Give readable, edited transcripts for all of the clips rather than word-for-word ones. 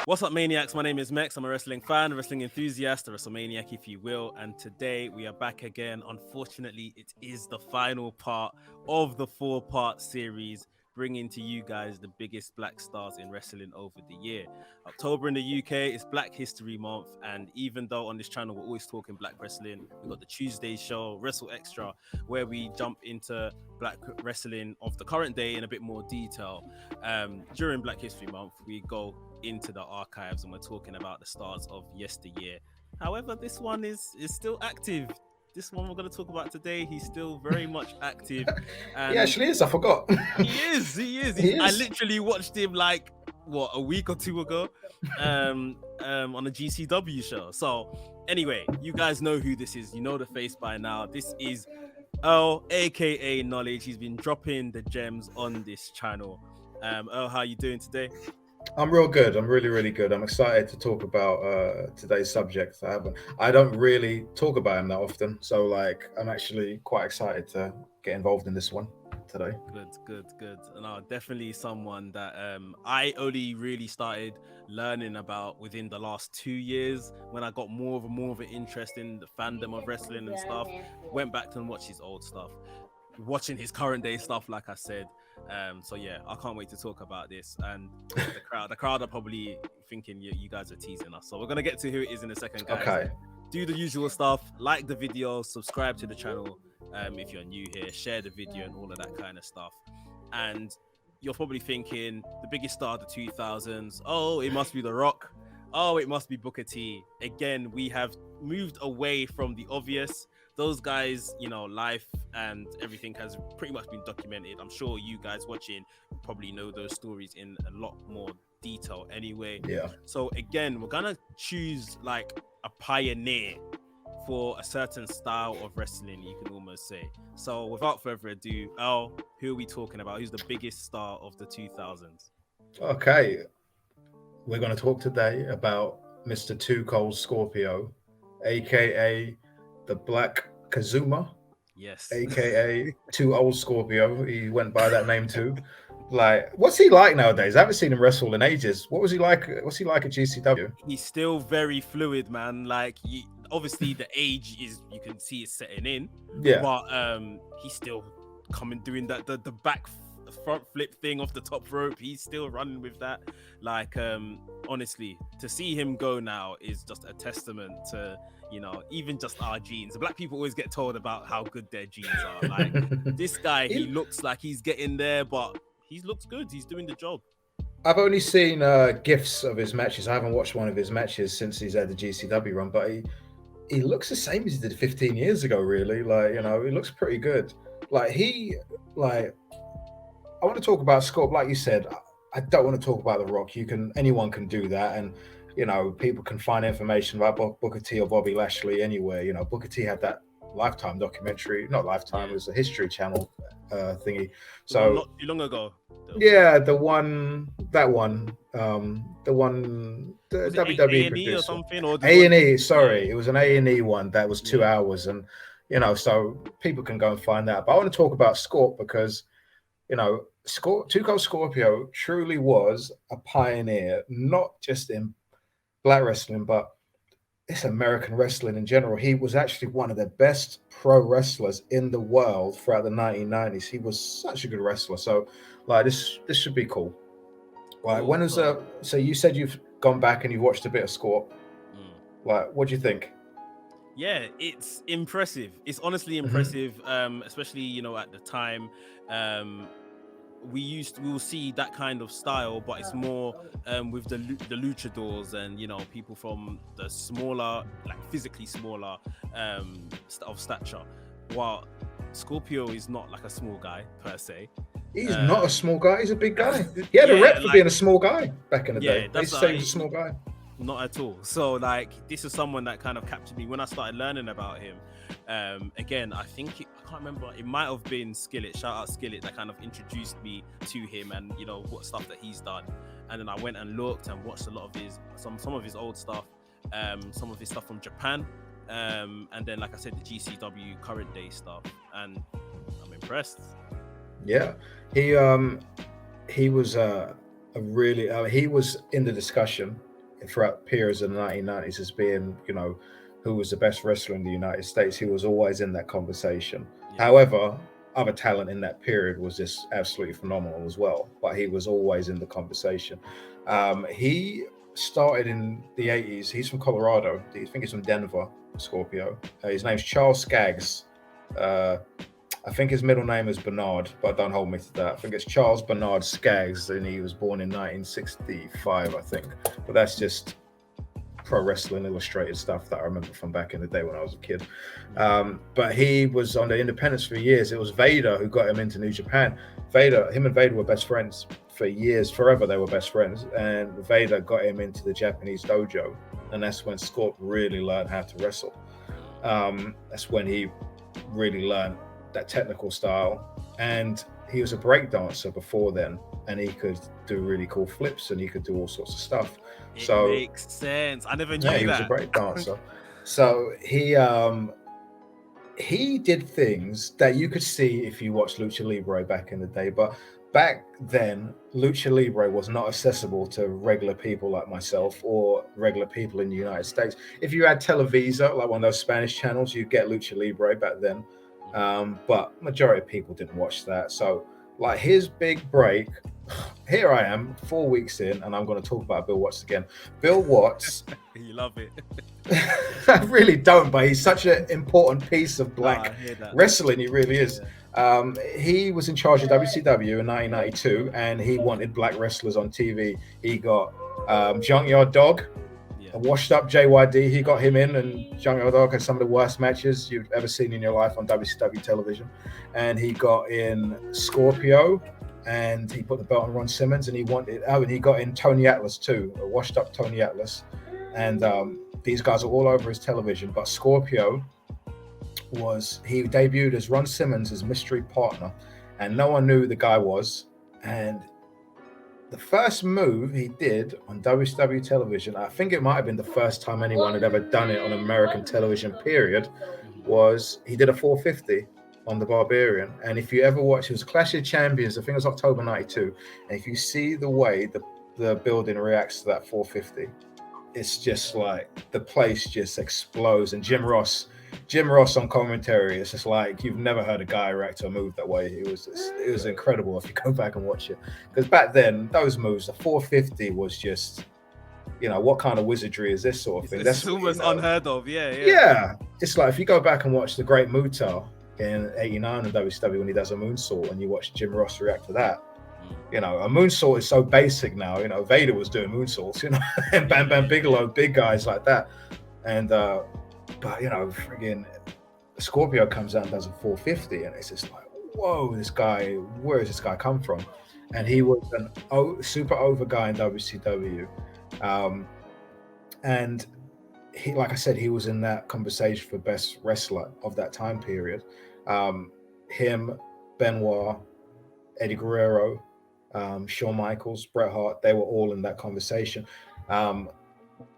What's up, maniacs? My name is Mex. I'm a wrestling fan, a wrestling enthusiast, a WrestleManiac, if you will. And today we are back again. Unfortunately, it is the final part of the four-part series, bringing to you guys the biggest black stars in wrestling over the year. October in the UK is Black History Month, and even though on this channel we're always talking black wrestling, we've got the Tuesday show, Wrestle Extra, where we jump into black wrestling of the current day in a bit more detail. During Black History Month, we go into the archives and we're talking about the stars of yesteryear. However, this one is still active. This one we're going to talk about today, he's still very much active, He and actually is. I forgot. he is. He I is. literally watched him like what, a week or two ago, on a GCW show. So anyway, you guys know who this is. You know the face by now. This is Earl, aka Knowledge. He's been dropping the gems on this channel. Earl, how you doing today? I'm real good. I'm really, really good. I'm excited to talk about today's subject. I don't really talk about him that often, so like, I'm actually quite excited to get involved in this one today. Good. No, definitely someone that I only really started learning about within the last 2 years when I got more of an interest in the fandom of wrestling and stuff. Went back and watched his old stuff, watching his current day stuff, like I said. So yeah, I can't wait to talk about this. And the crowd are probably thinking you guys are teasing us. So we're gonna get to who it is in a second, guys. Okay. Do the usual stuff, like the video, subscribe to the channel if you're new here, share the video and all of that kind of stuff. And you're probably thinking the biggest star of the 2000s, oh, it must be The Rock, oh, it must be Booker T. Again, we have moved away from the obvious. Those guys, life and everything has pretty much been documented. I'm sure you guys watching probably know those stories in a lot more detail anyway. Yeah. So again, we're gonna choose like a pioneer for a certain style of wrestling, you can almost say. So without further ado, Al, who are we talking about? Who's the biggest star of the 2000s? Okay. We're going to talk today about Mr. Two Cold Scorpio, aka the Black Kazuma, Yes. aka Too Old Scorpio. He went by that name too. Like, what's he like nowadays? I haven't seen him wrestle in ages. What was he like? What's he like at GCW? He's still very fluid, man. Like, obviously the age is, you can see it's setting in, Yeah. but he's still coming doing that the back front flip thing off the top rope. He's still running with that. Like, honestly, to see him go now is just a testament to, even just our genes. Black people always get told about how good their genes are. Like, this guy, he looks like he's getting there, but he looks good. He's doing the job. I've only seen gifs of his matches. I haven't watched one of his matches since he's had the GCW run, but he looks the same as he did 15 years ago, really. Like, he looks pretty good. Like, I want to talk about Scott. Like you said, I don't want to talk about The Rock. Anyone can do that. And, people can find information about Booker T or Bobby Lashley anywhere. Booker T had that Lifetime documentary, not Lifetime, it was a History Channel thingy. So, not too long ago. yeah, the WWE A&E producer. or something, or A&E, sorry, it was an A&E one that was 2 hours, and so people can go and find that. But I want to talk about Scorp because Two Cold Scorpio truly was a pioneer, not just in black wrestling, but it's American wrestling in general. He was actually one of the best pro wrestlers in the world throughout the 1990s. He was such a good wrestler. So, like, this should be cool. Like, when was so you said you've gone back and you've watched a bit of Scorp. Like, what do you think? Yeah, it's impressive. It's honestly impressive, especially at the time. We will see that kind of style, but it's more with the luchadors and people from the smaller, like physically smaller of stature. While Scorpio is not like a small guy per se. He's not a small guy. He's a big guy. He had a rep for being a small guy back in the day. They say he was a small guy. Not at all. So like, this is someone that kind of captured me when I started learning about him. Again, I can't remember, it might have been Skillet, shout out Skillet, that kind of introduced me to him and what stuff that he's done. And then I went and looked and watched a lot of his some of his old stuff, some of his stuff from Japan, and then, like I said, the GCW current day stuff, and I'm impressed. Yeah, he was a really he was in the discussion throughout periods in the 1990s as being, who was the best wrestler in the United States. He was always in that conversation. Yeah. However, other talent in that period was just absolutely phenomenal as well, but he was always in the conversation. He started in the 80s. He's from Colorado. I think he's from Denver, Scorpio. His name's Charles Skaggs. I think his middle name is Bernard, but don't hold me to that. I think it's Charles Bernard Skaggs, and he was born in 1965, I think. But that's just Pro Wrestling Illustrated stuff that I remember from back in the day when I was a kid. But he was on the independents for years. It was Vader who got him into New Japan. Him and Vader were best friends for years. Forever they were best friends. And Vader got him into the Japanese dojo. And that's when Scorp really learned how to wrestle. That's when he really learned that technical style. And he was a break dancer before then. And he could do really cool flips and he could do all sorts of stuff. It makes sense. I never knew that. He was a break dancer. So he did things that you could see if you watched Lucha Libre back in the day. But back then, Lucha Libre was not accessible to regular people like myself or regular people in the United States. If you had Televisa, like one of those Spanish channels, you get Lucha Libre back then. But majority of people didn't watch that. So like his big break, here I am 4 weeks in, and I'm going to talk about Bill Watts again. Bill Watts. You love it. I really don't, but he's such an important piece of black wrestling. He really is. Yeah. He was in charge of WCW in 1992, and he wanted black wrestlers on TV. He got Junkyard Dog, a washed-up JYD. He got him in, and Junkyard Dog had some of the worst matches you've ever seen in your life on WCW television. And he got in Scorpio, and he put the belt on Ron Simmons, and he got in Tony Atlas too, a washed-up Tony Atlas. And these guys are all over his television. But Scorpio he debuted as Ron Simmons' mystery partner, and no one knew who the guy was. And the first move he did on WCW television, I think it might have been the first time anyone had ever done it on American television, period, was he did a 450 on the Barbarian. And if you ever watch, it was Clash of Champions, I think it was October 92. And if you see the way the building reacts to that 450, it's just like the place just explodes. And Jim Ross on commentary, it's just like you've never heard a guy react to a move that way. It was incredible if you go back and watch it. Because back then, those moves, the 450 was just, what kind of wizardry is this sort of thing? That's almost unheard of. Yeah. It's like if you go back and watch the Great Muta in 89 in WCW when he does a moonsault, and you watch Jim Ross react to that. A moonsault is so basic now. Vader was doing moonsaults, and Bam Bam Bigelow, big guys like that. And but friggin' Scorpio comes out and does a 450, and it's just like, whoa, where does this guy come from? And he was a super over guy in WCW, and he, like I said, he was in that conversation for best wrestler of that time period. Him, Benoit, Eddie Guerrero, Shawn Michaels, Bret Hart, they were all in that conversation.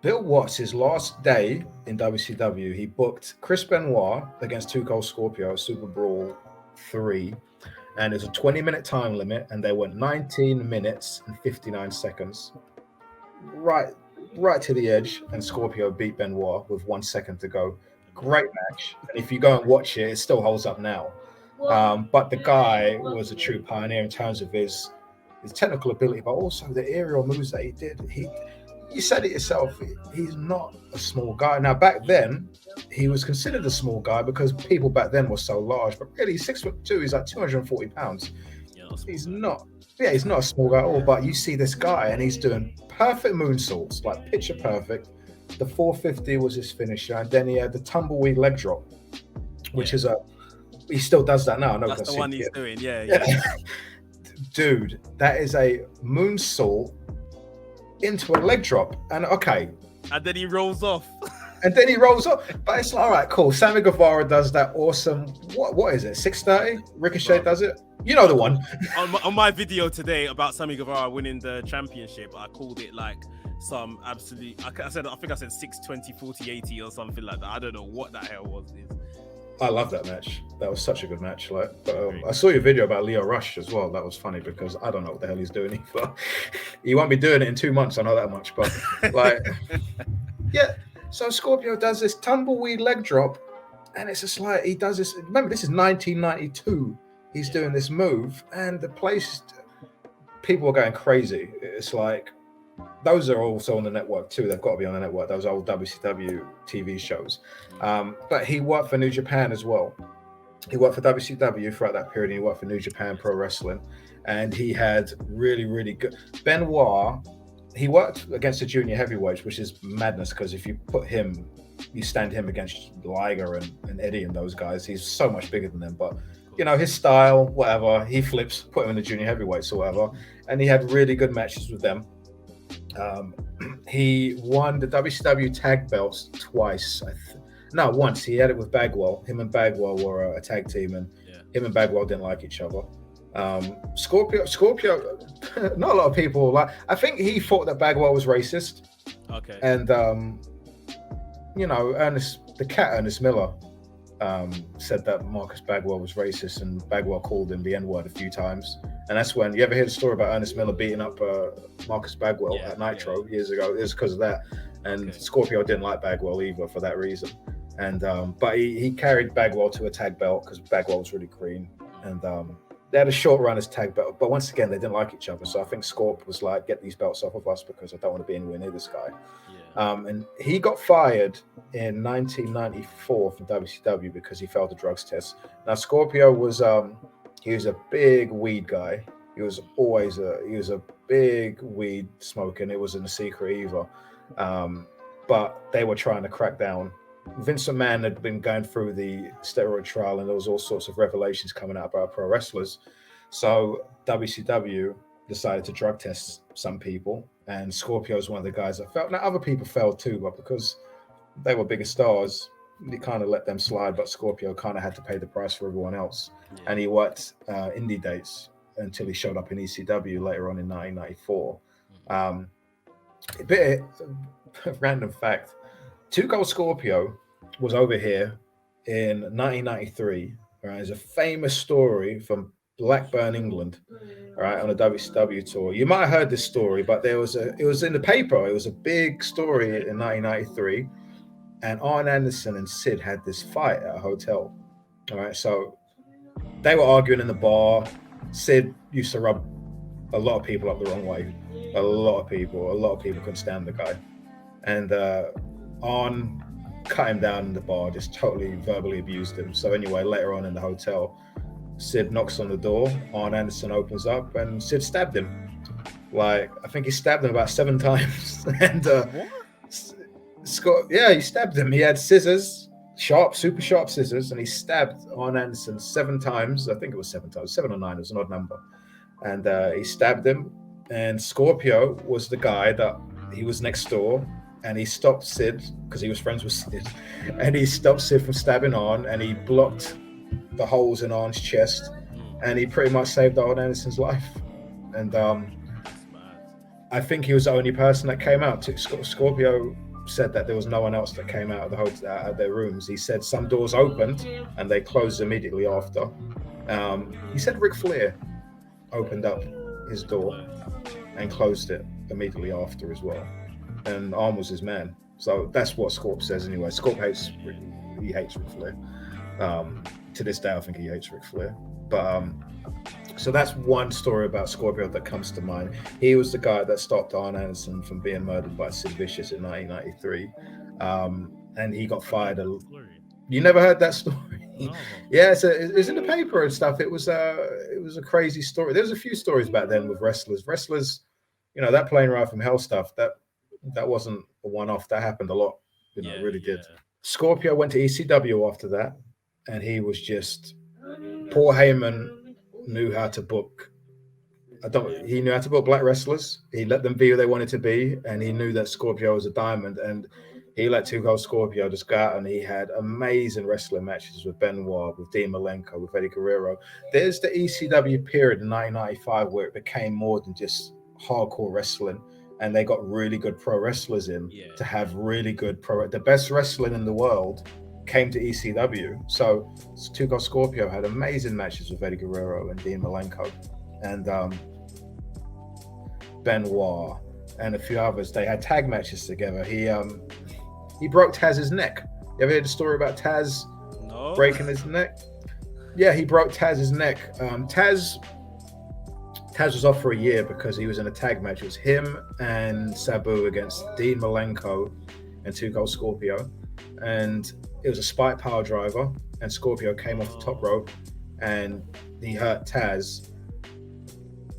Bill Watts, his last day in WCW, he booked Chris Benoit against Cold Scorpio, Super Brawl 3, and it was a 20-minute time limit, and they went 19 minutes and 59 seconds. Right to the edge, and Scorpio beat Benoit with 1 second to go. Great match, and if you go and watch it, it still holds up now. But the guy was a true pioneer in terms of his technical ability, but also the aerial moves that he did. You said it yourself, he's not a small guy. Now, back then, he was considered a small guy because people back then were so large, but really, he's 6'2", he's like 240 pounds. He's not a small guy at all, but you see this guy, and he's doing perfect moonsaults, like picture perfect. The 450 was his finisher, and then he had the tumbleweed leg drop, which is he still does that now. That's the one he's doing, yeah. Dude, that is a moonsault into a leg drop, and then he rolls off. But it's like, all right, cool. Sammy Guevara does that awesome. What is it? 630. Ricochet does it. You know the one. on my video today about Sammy Guevara winning the championship, I called it like some absolute. I think I said 620, 40, 80 or something like that. I don't know what that hell was. I love that match. That was such a good match. I saw your video about Leo Rush as well. That was funny because I don't know what the hell he's doing either. He won't be doing it in 2 months. I know that much. But like, yeah. So Scorpio does this tumbleweed leg drop, and it's just like he does this. Remember, this is 1992. He's doing this move, and the place, people are going crazy. It's like, those are also on the network too. They've got to be on the network. Those old WCW TV shows. But he worked for New Japan as well. He worked for WCW throughout that period. And he worked for New Japan Pro Wrestling, and he had really, really good. Benoit, he worked against the junior heavyweights, which is madness because if you put him, you stand him against Liger and Eddie and those guys, he's so much bigger than them. But you know, his style, whatever, he flips, put him in the junior heavyweights or whatever, and he had really good matches with them. He won the WCW tag belts twice. No, once. He had it with Bagwell. Him and Bagwell were a tag team, and him and Bagwell didn't like each other. Scorpio, not a lot of people like. I think he thought that Bagwell was racist. Okay. And you know, Ernest Miller said that Marcus Bagwell was racist, and Bagwell called him the N-word a few times. And that's when you ever hear the story about Ernest Miller beating up Marcus Bagwell at Nitro years ago. It was because of that. And Scorpio didn't like Bagwell either for that reason. And but he carried Bagwell to a tag belt because Bagwell was really green. And they had a short run as tag belt, but once again they didn't like each other. So I think Scorp was like, get these belts off of us because I don't want to be anywhere near this guy. And he got fired in 1994 from WCW because he failed the drugs test. Now Scorpio was he was a big weed guy. He was a big weed smoking. It wasn't a secret either. But they were trying to crack down. Vince McMahon had been going through the steroid trial, and there was all sorts of revelations coming out about pro wrestlers. So WCW decided to drug test some people, and Scorpio was one of the guys that failed. Now other people failed too, but because they were bigger stars, they kind of let them slide. But Scorpio kind of had to pay the price for everyone else, and he worked indie dates until he showed up in ECW later on in 1994. A bit of random fact. Cold Scorpio was over here in 1993. Right, there's a famous story from Blackburn, England, right, on a WCW tour. You might have heard this story, but it was in the paper. It was a big story in 1993, and Arn Anderson and Sid had this fight at a hotel. All right, so they were arguing in the bar. Sid used to rub a lot of people up the wrong way. A lot of people couldn't stand the guy, and Arn cut him down in the bar, just totally verbally abused him. So anyway, later on in the hotel, Sid knocks on the door, Arn Anderson opens up, and Sid stabbed him. Like, I think he stabbed him about 7 times. And Scott, he stabbed him. He had scissors, super sharp scissors, and he stabbed Arn Anderson 7 times. I think it was 7 times, 7 or 9, it was an odd number. And he stabbed him, and Scorpio was the guy that he was next door. And he stopped Sid because he was friends with Sid, and he stopped Sid from stabbing Arn, and he blocked the holes in Arn's chest, and he pretty much saved Arn Anderson's life. And I think he was the only person that came out. Scorpio said that there was no one else that came out of the hotel, out of their rooms. He said some doors opened and they closed immediately after. He said Ric Flair opened up his door and closed it immediately after as well. And Arn was his man. So that's what Scorp says anyway. Scorp hates Ric Flair. To this day, I think he hates Ric Flair. But so that's one story about Scorpio that comes to mind. He was the guy that stopped Arn Anderson from being murdered by Sid Vicious in 1993. And he got fired. You never heard that story? No. Yeah, it's in the paper and stuff. It was a crazy story. There was a few stories back then with wrestlers, you know, that plane ride from hell stuff, that wasn't a one-off. That happened a lot. It really did. Scorpio went to ECW after that, and he was just, Paul Heyman knew how to book. He knew how to book black wrestlers. He let them be who they wanted to be, and he knew that Scorpio was a diamond, and he let Cold Scorpio just go out, and he had amazing wrestling matches with Benoit, with Dean Malenko, with Eddie Guerrero. There's the ECW period in 1995 where it became more than just hardcore wrestling. And they got really good pro wrestlers in to have really good the best wrestling in the world came to ECW. So Cold Scorpio had amazing matches with Eddie Guerrero and Dean Malenko. And Benoit, and a few others. They had tag matches together. He broke Taz's neck. You ever heard the story about Taz breaking his neck? Yeah, he broke Taz's neck. Taz was off for a year because he was in a tag match. It was him and Sabu against Dean Malenko and Two Cold Scorpio. And it was a spike power driver, and Scorpio came off the top rope and he hurt Taz.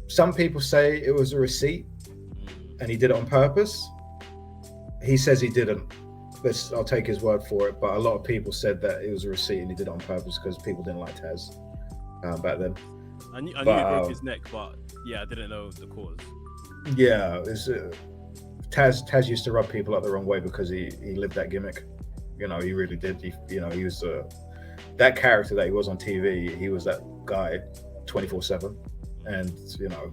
Some people say it was a receipt and he did it on purpose. He says he didn't. I'll take his word for it, but a lot of people said that it was a receipt and he did it on purpose because people didn't like Taz back then. I knew he broke his neck, but yeah, I didn't know the cause. Yeah, Taz used to rub people up the wrong way because he lived that gimmick. You know, he really did. He was that character that he was on TV. He was that guy 24/7, and you know,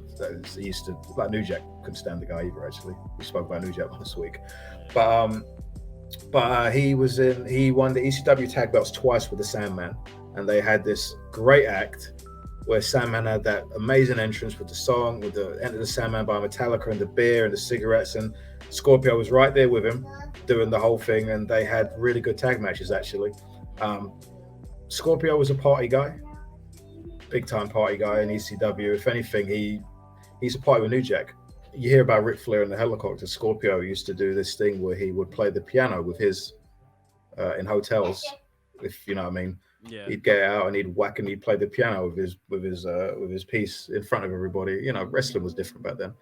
he used to, like, New Jack couldn't stand the guy either. Actually, we spoke about New Jack last week, but he won the ECW tag belts twice with the Sandman, and they had this great act where Sandman had that amazing entrance with the song, with the Enter the Sandman by Metallica and the beer and the cigarettes, and Scorpio was right there with him doing the whole thing, and they had really good tag matches actually. Scorpio was a party guy, big time party guy in ECW. If anything, he's a party with New Jack. You hear about Ric Flair in the helicopter. Scorpio used to do this thing where he would play the piano with his in hotels, if you know what I mean. Yeah. He'd get out and he'd whack and he'd play the piano with his piece in front of everybody. You know, wrestling was different back then.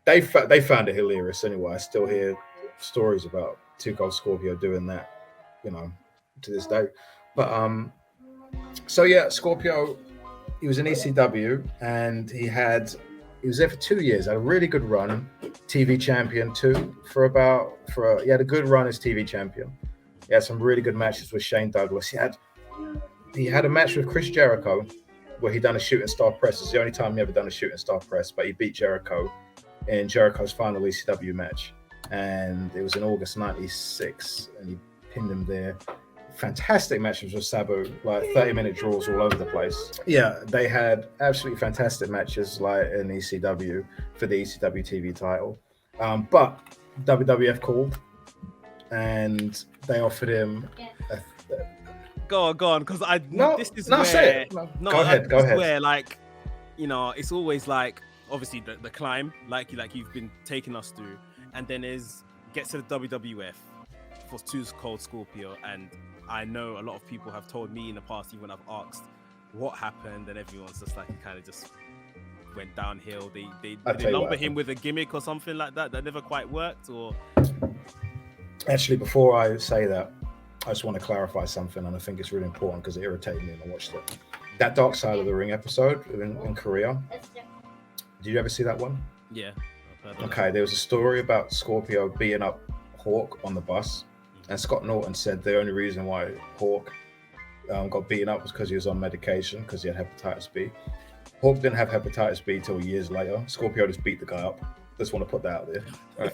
They found it hilarious anyway. I still hear stories about Two Cold Scorpio doing that, you know, to this day. But so yeah, Scorpio, he was in ECW and he was there for 2 years. Had a really good run, TV champion too. He had a good run as TV champion. He had some really good matches with Shane Douglas. He had a match with Chris Jericho where he done a shooting star press. It's the only time he ever done a shooting star press, but he beat Jericho in Jericho's final ECW match. And it was in August 96, and he pinned him there. Fantastic matches with Sabu, like 30-minute draws all over the place. Yeah, they had absolutely fantastic matches like in ECW for the ECW TV title. But WWF called and they offered him go on, because this is where, like, you know, it's always like, obviously the climb, like you've been taking us through, and then gets to the WWF for Two Cold Scorpio, and I know a lot of people have told me in the past, even when I've asked what happened, and everyone's just like, it kind of just went downhill. They lumber him with a gimmick or something like that never quite worked, or... Actually, before I say that, I just want to clarify something, and I think it's really important because it irritated me when I watched it. That Dark Side of the Ring episode in Korea, did you ever see that one? Yeah. Okay, there was a story about Scorpio beating up Hawk on the bus, and Scott Norton said the only reason why Hawk got beaten up was because he was on medication, because he had hepatitis B. Hawk didn't have hepatitis B till years later. Scorpio just beat the guy up. Just want to put that out there,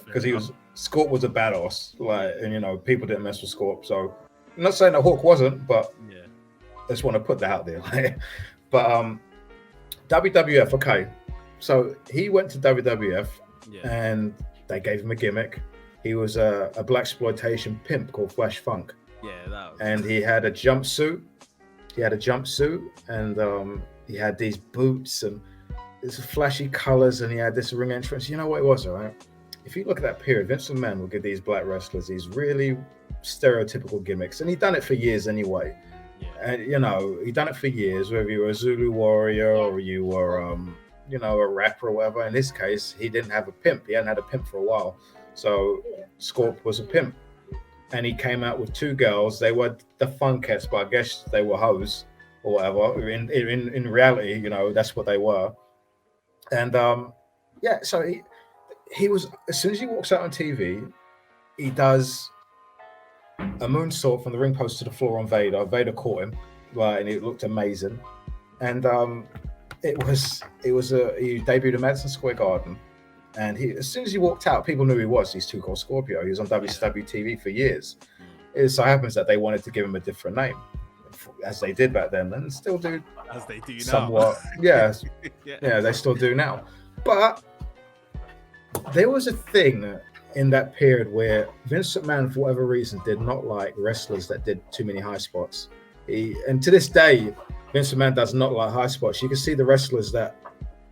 because Scorp was a badass, like, and you know, people didn't mess with Scorp. So I'm not saying that Hawk wasn't, but yeah, I just want to put that out there. But WWF, okay, so he went to WWF, and they gave him a gimmick. He was a blaxploitation pimp called Flash Funk. Yeah, and he had a jumpsuit. And he had these boots and these flashy colors, and he had this ring entrance. You know what it was, all right? If you look at that period, Vince McMahon will give these black wrestlers these really stereotypical gimmicks, and he'd done it for years anyway. Yeah. And you know, he'd done it for years, whether you were a Zulu warrior or you were, you know, a rapper or whatever. In this case, he didn't have a pimp. He hadn't had a pimp for a while. So Scorp was a pimp, and he came out with two girls. They were the Funkettes, but I guess they were hoes or whatever. In reality, you know, that's what they were. And so he was, as soon as he walks out on TV, he does a moonsault from the ring post to the floor on Vader. Vader caught him, right, and it looked amazing. And he debuted at Madison Square Garden. And as soon as he walked out, people knew he was. He's Two Cold Scorpio. He was on WCW TV for years. It so happens that they wanted to give him a different name, as they did back then, and still do. As they do somewhat. now. Yeah, they still do now. But there was a thing in that period where Vince McMahon, for whatever reason, did not like wrestlers that did too many high spots. And to this day, Vince McMahon does not like high spots. You can see the wrestlers that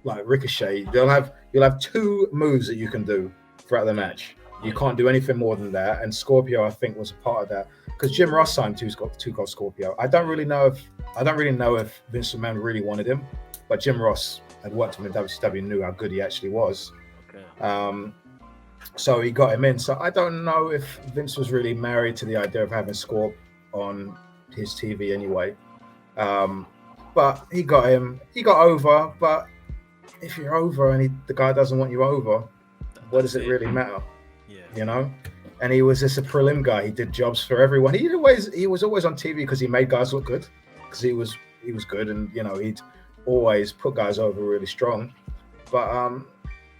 like Ricochet. You'll have two moves that you can do throughout the match. You can't do anything more than that. And Scorpio, I think, was a part of that because Jim Ross signed two Cold Scorpio. I don't really know if Vince McMahon really wanted him, but Jim Ross had worked with him in WCW, knew how good he actually was. Okay. So he got him in. So I don't know if Vince was really married to the idea of having Scorp on his TV anyway. But he got him. He got over. But if you're over and the guy doesn't want you over, what does it really matter? Yeah. You know? And he was just a prelim guy. He did jobs for everyone. He was always on TV because he made guys look good. Because he was good, and he'd always put guys over really strong. But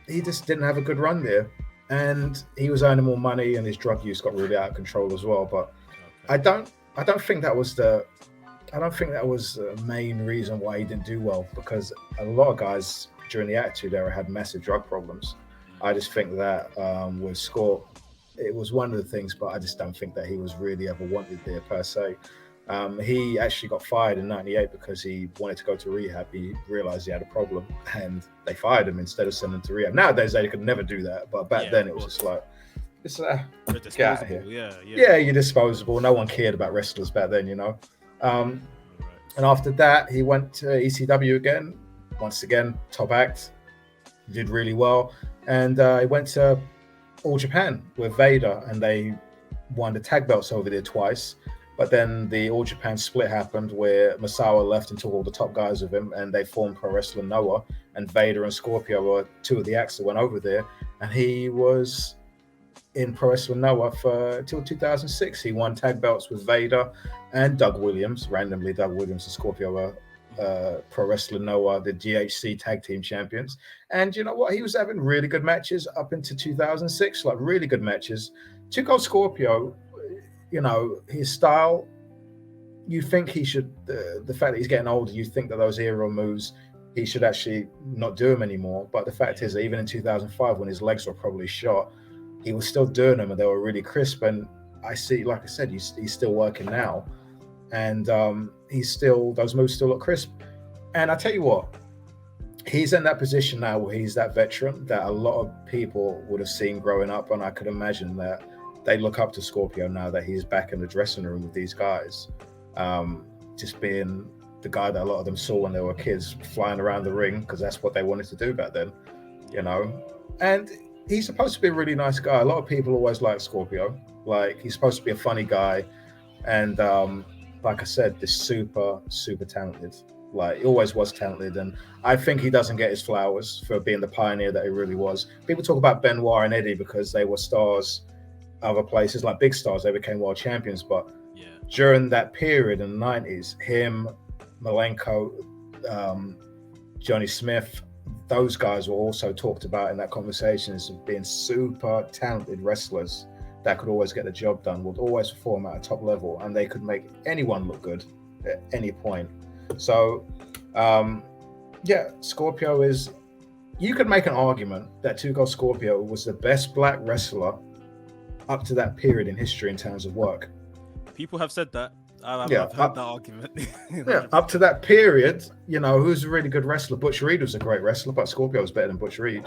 he just didn't have a good run there. And he was earning more money, and his drug use got really out of control as well. But I don't think that was the main reason why he didn't do well, because a lot of guys during the Attitude Era had massive drug problems. I just think that with Scorp, it was one of the things, but I just don't think that he was really ever wanted there per se. He actually got fired in '98 because he wanted to go to rehab. He realized he had a problem, and they fired him instead of sending him to rehab. Nowadays, they could never do that, but back then it was just like, get out of here. Yeah, you're disposable. No one cared about wrestlers back then, And after that, he went to ECW again. Once again, top act, did really well, and he went to All Japan with Vader, and they won the tag belts over there twice. But then the All Japan split happened where Masawa left and took all the top guys with him, and they formed Pro Wrestling Noah, and Vader and Scorpio were two of the acts that went over there, and he was in Pro Wrestling Noah till 2006. He won tag belts with Vader and Doug Williams. Randomly, Doug Williams and Scorpio were Pro Wrestling Noah, the GHC tag team champions. And you know what? He was having really good matches up into 2006, like really good matches. Two Cold Scorpio, his style, you think he should, the fact that he's getting older, you think that those era moves, he should actually not do them anymore. But the fact is that even in 2005, when his legs were probably shot, he was still doing them and they were really crisp. And I see, like I said, he's still working now. And those moves still look crisp. And I tell you what, he's in that position now where he's that veteran that a lot of people would have seen growing up. And I could imagine that they look up to Scorpio now that he's back in the dressing room with these guys. Just being the guy that a lot of them saw when they were kids, flying around the ring, because that's what they wanted to do back then, And he's supposed to be a really nice guy. A lot of people always like Scorpio. Like, he's supposed to be a funny guy. And like I said, this super, super talented. Like, he always was talented. And I think he doesn't get his flowers for being the pioneer that he really was. People talk about Benoit and Eddie because they were stars other places, like big stars. They became world champions. But during that period in the 90s, him, Malenko, Johnny Smith, those guys were also talked about in that conversation as being super talented wrestlers that could always get the job done, would always perform at a top level, and they could make anyone look good at any point. So, Scorpio is, you could make an argument that Two Cold Scorpio was the best black wrestler up to that period in history in terms of work. People have said that. I've heard that argument. Up to that period, who's a really good wrestler? Butch Reed was a great wrestler, but Scorpio was better than Butch Reed.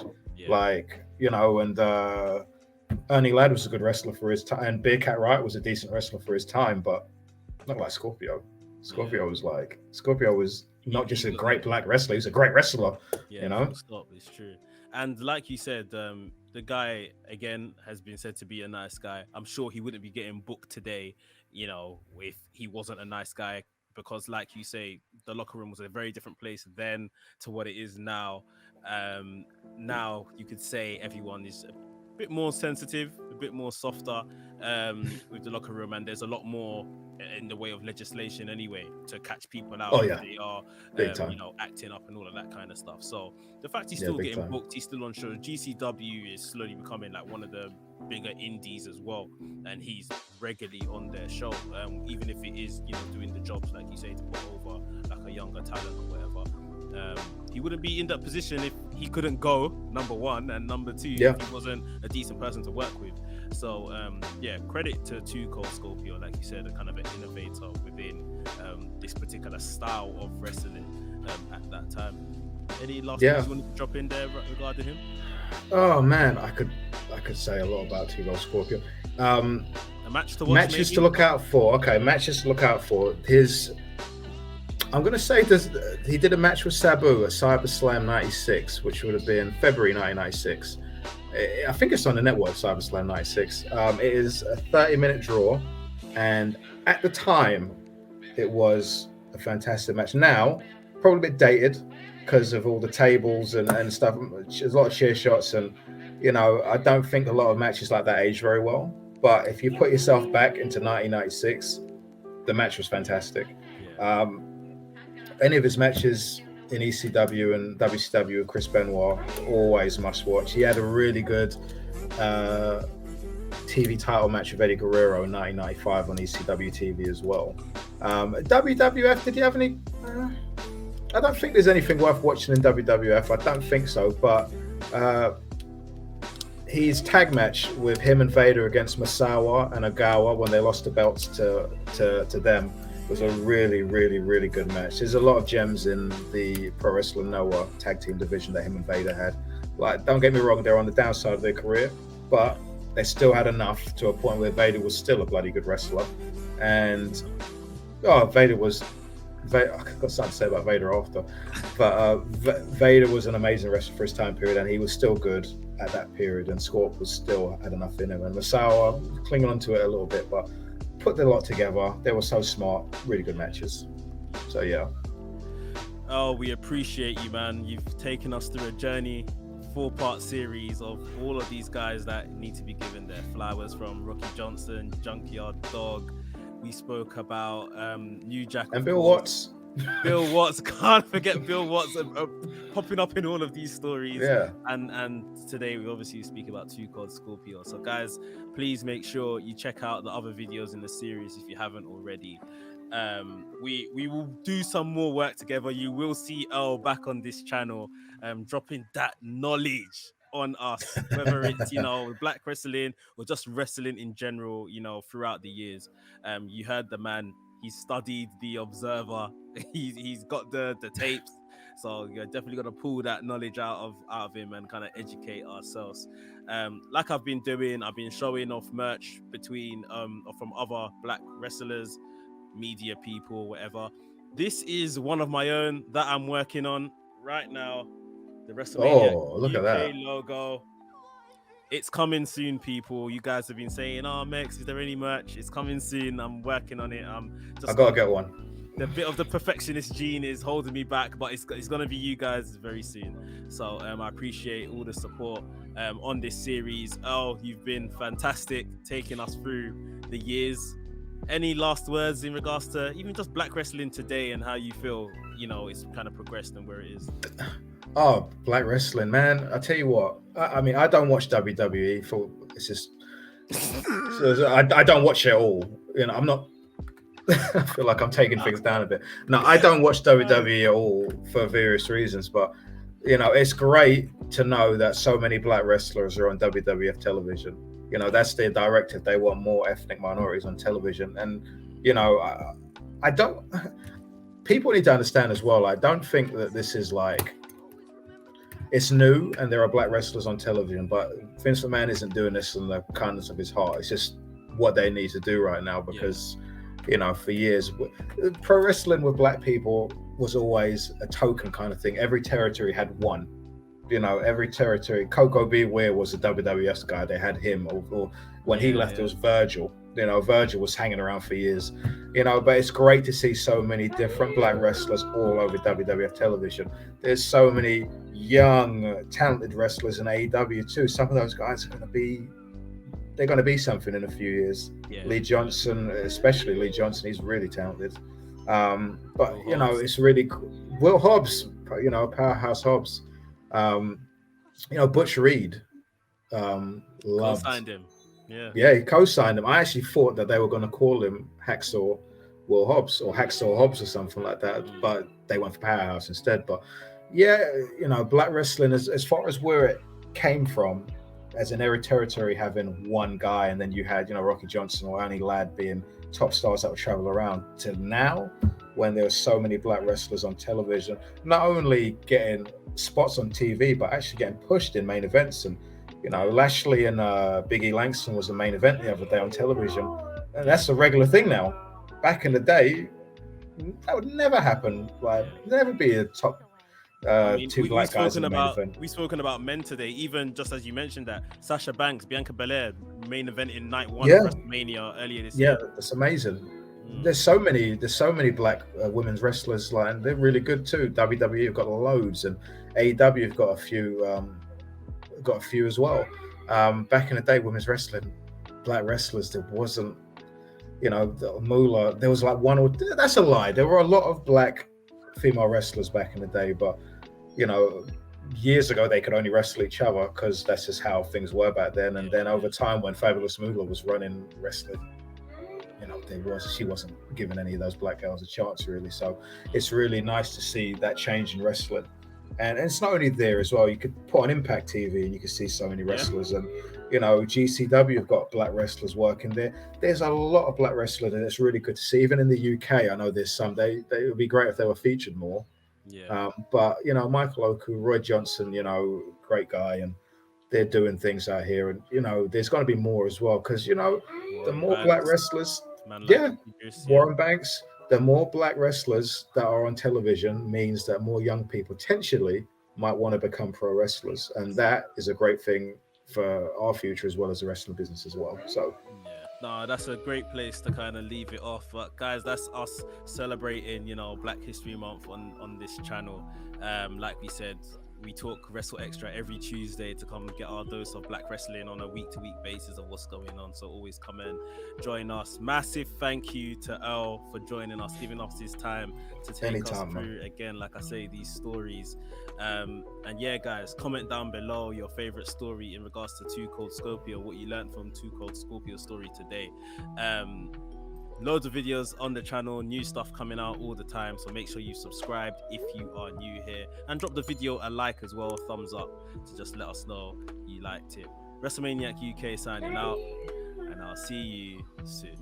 And Ernie Ladd was a good wrestler for his time, and Bearcat Wright was a decent wrestler for his time, but not like Scorpio. Scorpio was not just a great black wrestler; he was a great wrestler. Stop, it's true. And like you said, the guy again has been said to be a nice guy. I'm sure he wouldn't be getting booked today, if he wasn't a nice guy, because like you say, the locker room was a very different place then to what it is now. Now you could say everyone is a bit more sensitive, a bit more softer with the locker room, and there's a lot more in the way of legislation anyway to catch people out if they are acting up and all of that kind of stuff. So the fact he's still getting booked, he's still on show. GCW is slowly becoming like one of the bigger indies as well, and he's regularly on their show, even if it is doing the jobs like you say to put over like a younger talent or whatever. He wouldn't be in that position if he couldn't go, number one, and number two, Yeah. if he wasn't a decent person to work with. So yeah, credit to Cold Scorpio, like you said, a kind of an innovator within this particular style of wrestling at that time. Any last things you want to drop in there regarding him? Oh man, I could say a lot about Cold Scorpio. A match to watch, matches maybe? to look out for. Okay, matches to look out for. I'm going to say he did a match with Sabu at CyberSlam 96, which would have been February 1996. I think it's on the network, CyberSlam 96. It is a 30-minute draw, and at the time, it was a fantastic match. Now, probably a bit dated because of all the tables and stuff. There's a lot of cheer shots, and I don't think a lot of matches like that age very well. But if you put yourself back into 1996, the match was fantastic. Yeah. Any of his matches in ECW and WCW with Chris Benoit, always must watch. He had a really good TV title match with Eddie Guerrero in 1995 on ECW TV as well. WWF, did you have any? I don't think there's anything worth watching in WWF. I don't think so, but his tag match with him and Vader against Misawa and Ogawa when they lost the belts to them was a really, really, really good match. There's a lot of gems in the Pro Wrestling Noah tag team division that him and Vader had. Like, don't get me wrong, they're on the downside of their career, but they still had enough to a point where Vader was still a bloody good wrestler. And Vader was... I've got something to say about Vader after, but Vader was an amazing wrestler for his time period, and he was still good at that period, and Scorp was still had enough in him. And Misawa clinging onto it a little bit, but put a lot together. They were so smart, really good matches. So yeah. Oh, we appreciate you, man. You've taken us through a journey, 4-part series of all of these guys that need to be given their flowers, from Rocky Johnson, Junkyard Dog. We spoke about New Jack and Bill Watts. Bill Watts, can't forget Bill Watts popping up in all of these stories. Yeah. And today we obviously speak about Cold Scorpio. So guys, please make sure you check out the other videos in the series if you haven't already. We will do some more work together. You will see Earl back on this channel, dropping that knowledge on us, whether it's black wrestling or just wrestling in general, throughout the years. You heard the man, he studied the Observer, he's got the tapes, so you're definitely gonna pull that knowledge out of him and kind of educate ourselves. Like I've been doing, I've been showing off merch between from other black wrestlers, media people, whatever. This is one of my own that I'm working on right now. The WrestleManiac look UK at that logo. It's coming soon, people. You guys have been saying, "Oh, Mex, is there any merch?" It's coming soon. I'm working on it. I gotta get one. The bit of the perfectionist gene is holding me back, but it's gonna be you guys very soon. So I appreciate all the support on this series. Oh, you've been fantastic, taking us through the years. Any last words in regards to even just black wrestling today and how you feel, it's kind of progressed and where it is? Oh, black wrestling, man! I tell you what. I mean, I don't watch WWE. It's just I don't watch it at all. I'm not. I feel like I'm taking things down a bit. No, I don't watch WWE at all for various reasons. But it's great to know that so many black wrestlers are on WWF television. That's their directive. They want more ethnic minorities on television, and I don't. People need to understand as well. I don't think that this is like. It's new, and there are black wrestlers on television, but Vince McMahon isn't doing this in the kindness of his heart. It's just what they need to do right now because, for years, pro wrestling with black people was always a token kind of thing. Every territory had one. Every territory. Coco Beware was a WWF guy. They had him. Or when he left, it was Virgil. Virgil was hanging around for years. But it's great to see so many different black wrestlers all over WWF television. There's so many young, talented wrestlers in AEW too. Some of those guys are going to be something in a few years. Yeah. Lee Johnson, especially Lee Johnson, he's really talented. But it's really cool. Will Hobbs, powerhouse Hobbs. Butch Reed, co-signed him. Yeah, he co-signed him. I actually thought that they were going to call him Hacksaw Will Hobbs or Hacksaw Hobbs or something like that, Mm. but they went for Powerhouse instead. But yeah, you know, black wrestling, as far as where it came from, as an area territory, having one guy, and then you had, you know, Rocky Johnson or Annie Ladd being top stars that would travel around, to now when there are so many black wrestlers on television, not only getting spots on TV, but actually getting pushed in main events. And you know, Lashley and Big E Langston was the main event the other day on television, and that's a regular thing now. Back in the day, that would never happen. Like, never be a top I mean, two black guys in the main event. we've spoken about men today. Even just as you mentioned that Sasha Banks, Bianca Belair, main event in night one of Yeah, WrestleMania earlier this yeah, year. that's amazing. Mm. There's so many black women's wrestlers, like, and they're really good too. WWE have got loads, and AEW have got a few as well. Back in the day, women's wrestling, black wrestlers, there wasn't, you know, the Moolah. There was like one or that's a lie. There were a lot of black female wrestlers back in the day, but you know, years ago they could only wrestle each other because that's just how things were back then. And then over time, when Fabulous Moolah was running wrestling, you know, she wasn't giving any of those black girls a chance really. So it's really nice to see that change in wrestling. And it's not only there as well. You could put on Impact TV and you can see so many wrestlers. And you know, GCW have got black wrestlers working there. There's a lot of black wrestling, and it's really good to see. Even in the UK, I know there's some. It would be great if they were featured more. Yeah. But you know, Michael Oku, Roy Johnson, you know, great guy, and they're doing things out here. And you know, there's going to be more as well because you know, the more black wrestlers, Warren Banks, the more black wrestlers that are on television means that more young people potentially might want to become pro wrestlers, and that is a great thing for our future as well as the wrestling business as well. So yeah, no, that's a great place to kind of leave it off. But guys, that's us celebrating, you know, Black History Month on this channel. Like we said, we talk Wrestle Extra every Tuesday to come get our dose of black wrestling on a week-to-week basis of what's going on. So always come and join us. Massive thank you to Earl for joining us, giving us his time to take us through, again, like I say, these stories. And yeah, guys, comment down below your favorite story in regards to Too Cold Scorpio, what you learned from Too Cold Scorpio story today. Loads of videos on the channel, new stuff coming out all the time, so make sure you subscribed if you are new here, and drop the video a like as well, a thumbs up, to just let us know you liked it. WrestleManiac UK signing out, and I'll see you soon.